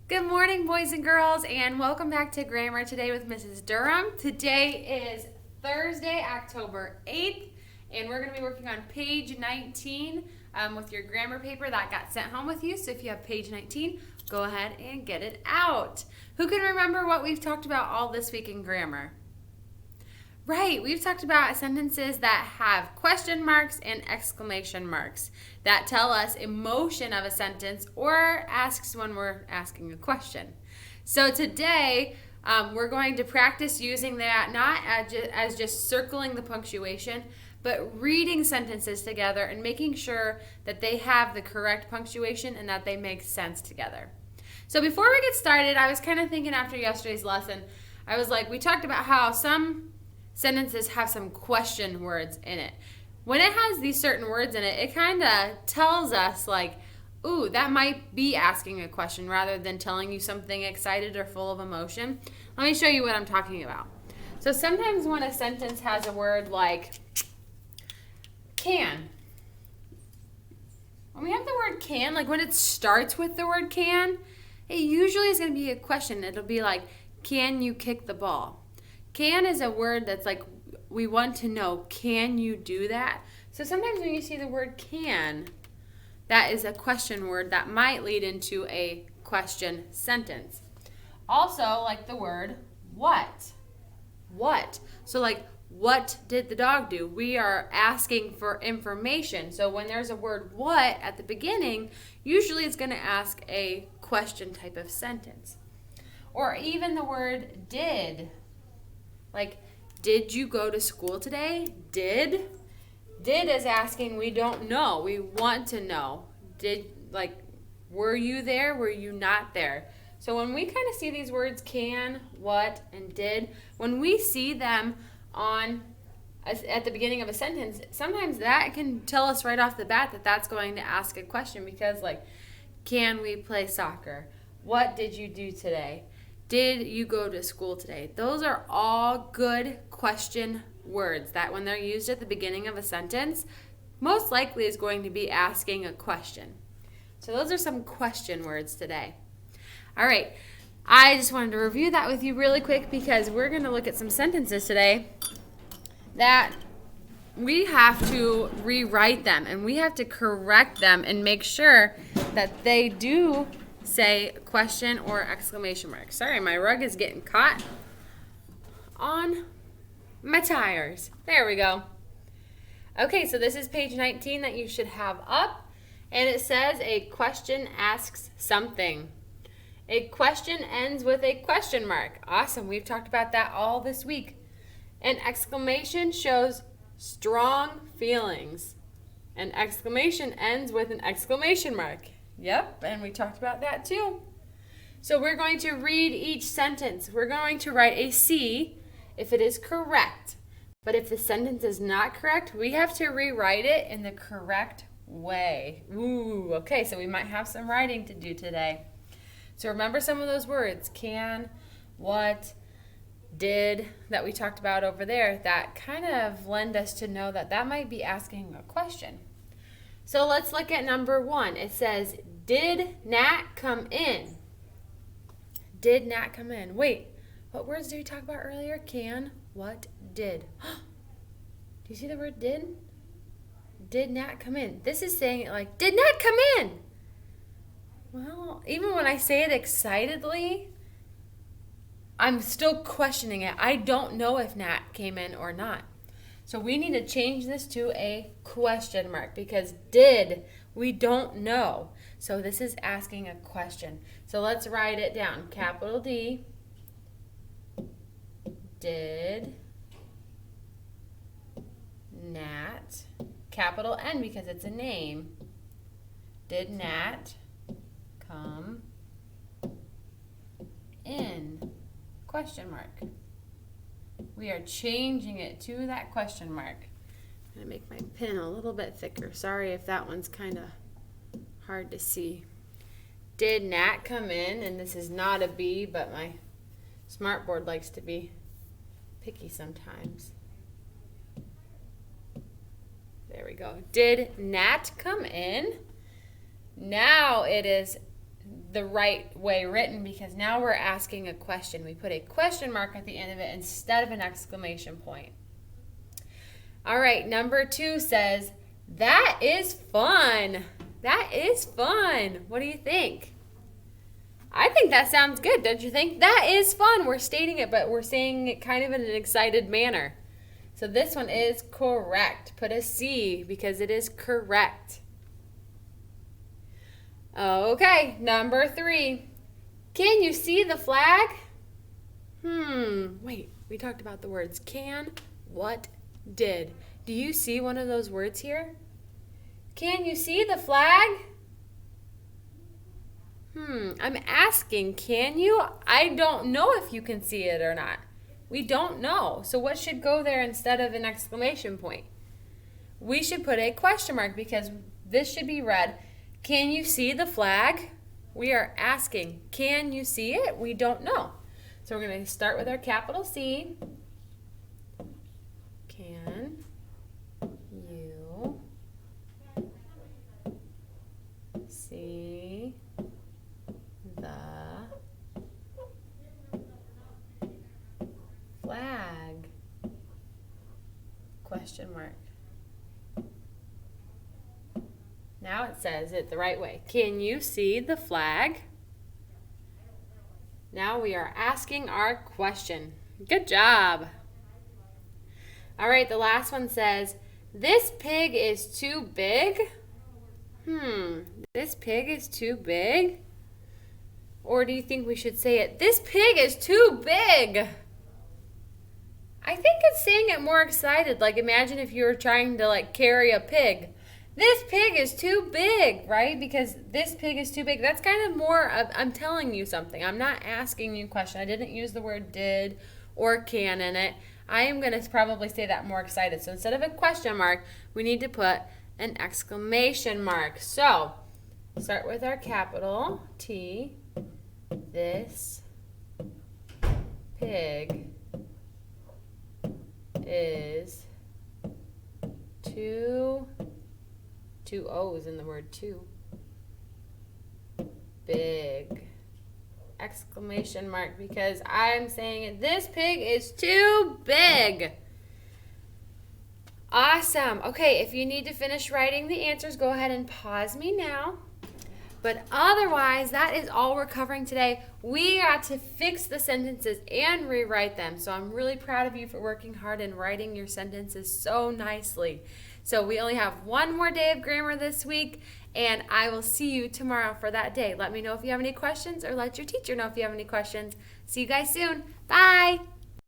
Good morning, boys and girls, and welcome back to Grammar Today with Mrs. Durham. Today is Thursday, October 8th, and we're going to be working on page 19 with your grammar paper that got sent home with you. So if you have page 19, go ahead and get it out. Who can remember what we've talked about all this week in grammar? Right, we've talked about sentences that have question marks and exclamation marks that tell us emotion of a sentence or asks when we're asking a question. So today, we're going to practice using that not as just circling the punctuation, but reading sentences together and making sure that they have the correct punctuation and that they make sense together. So before we get started, I was kind of thinking after yesterday's lesson, I was like, we talked about how some sentences have some question words in it. When it has these certain words in it, it kind of tells us like, ooh, that might be asking a question rather than telling you something excited or full of emotion. Let me show you what I'm talking about. So sometimes when a sentence has a word like can, when we have the word can, like when it starts with the word can, it usually is going to be a question. It'll be like, can you kick the ball? Can is a word that's like, we want to know, can you do that? So sometimes when you see the word can, that is a question word that might lead into a question sentence. Also, like the word what. What? So like, what did the dog do? We are asking for information. So when there's a word what at the beginning, usually it's going to ask a question type of sentence. Or even the word did. Like, did you go to school today? Did? Did is asking, we don't know. We want to know. Were you there? Were you not there? So when we kind of see these words can, what, and did, when we see them at the beginning of a sentence, sometimes that can tell us right off the bat that that's going to ask a question because, like, can we play soccer? What did you do today? Did you go to school today? Those are all good question words that when they're used at the beginning of a sentence, most likely is going to be asking a question. So those are some question words today. All right, I just wanted to review that with you really quick because we're going to look at some sentences today that we have to rewrite them and we have to correct them and make sure that they do say question or exclamation mark. Sorry, my rug is getting caught on my tires. There we go. Okay, so this is page 19 that you should have up, and it says a question asks something. A question ends with a question mark. Awesome, we've talked about that all this week. An exclamation shows strong feelings. An exclamation ends with an exclamation mark. Yep, and we talked about that too. So we're going to read each sentence. We're going to write a C if it is correct. But if the sentence is not correct, we have to rewrite it in the correct way. Ooh, okay, so we might have some writing to do today. So remember some of those words, can, what, did, that we talked about over there, that kind of lend us to know that that might be asking a question. So let's look at number 1. It says, did Nat come in? Did Nat come in? Wait, what words did we talk about earlier? Can, what, did. Do you see the word did? Did Nat come in? This is saying it like, did Nat come in? Well, even when I say it excitedly, I'm still questioning it. I don't know if Nat came in or not. So we need to change this to a question mark because did, we don't know. So this is asking a question. So let's write it down. Capital D, did Nat, capital N because it's a name. Did Nat come in? Question mark. We are changing it to that question mark. I'm going to make my pen a little bit thicker. Sorry if that one's kind of hard to see. Did Nat come in? And this is not a B, but my smartboard likes to be picky sometimes. There we go. Did Nat come in? Now it is the right way written because now we're asking a question. We put a question mark at the end of it instead of an exclamation point. All right, number 2 says, that is fun. That is fun. What do you think? I think that sounds good, don't you think? That is fun. We're stating it, but we're saying it kind of in an excited manner. So this one is correct. Put a C because it is correct. Okay, number 3. Can you see the flag? Wait, we talked about the words can, what, did. Do you see one of those words here? Can you see the flag? I'm asking, can you? I don't know if you can see it or not. We don't know. So what should go there instead of an exclamation point? We should put a question mark because this should be read, can you see the flag? We are asking, can you see it? We don't know. So we're going to start with our capital C. Can you see the flag? Question mark. Now it says it the right way. Can you see the flag? Now we are asking our question. Good job. All right, the last one says, this pig is too big. This pig is too big? Or do you think we should say it, this pig is too big? I think it's saying it more excited. Like imagine if you were trying to like carry a pig. This pig is too big, right? Because this pig is too big. That's kind of more of, I'm telling you something. I'm not asking you a question. I didn't use the word did or can in it. I am going to probably say that more excited. So instead of a question mark, we need to put an exclamation mark. So start with our capital T. This pig is too, 2 O's in the word too, big. Exclamation mark because I'm saying this pig is too big. Awesome. Okay, if you need to finish writing the answers, go ahead and pause me now. But otherwise, that is all we're covering today. We got to fix the sentences and rewrite them. So I'm really proud of you for working hard and writing your sentences so nicely. So we only have one more day of grammar this week, and I will see you tomorrow for that day. Let me know if you have any questions or let your teacher know if you have any questions. See you guys soon. Bye.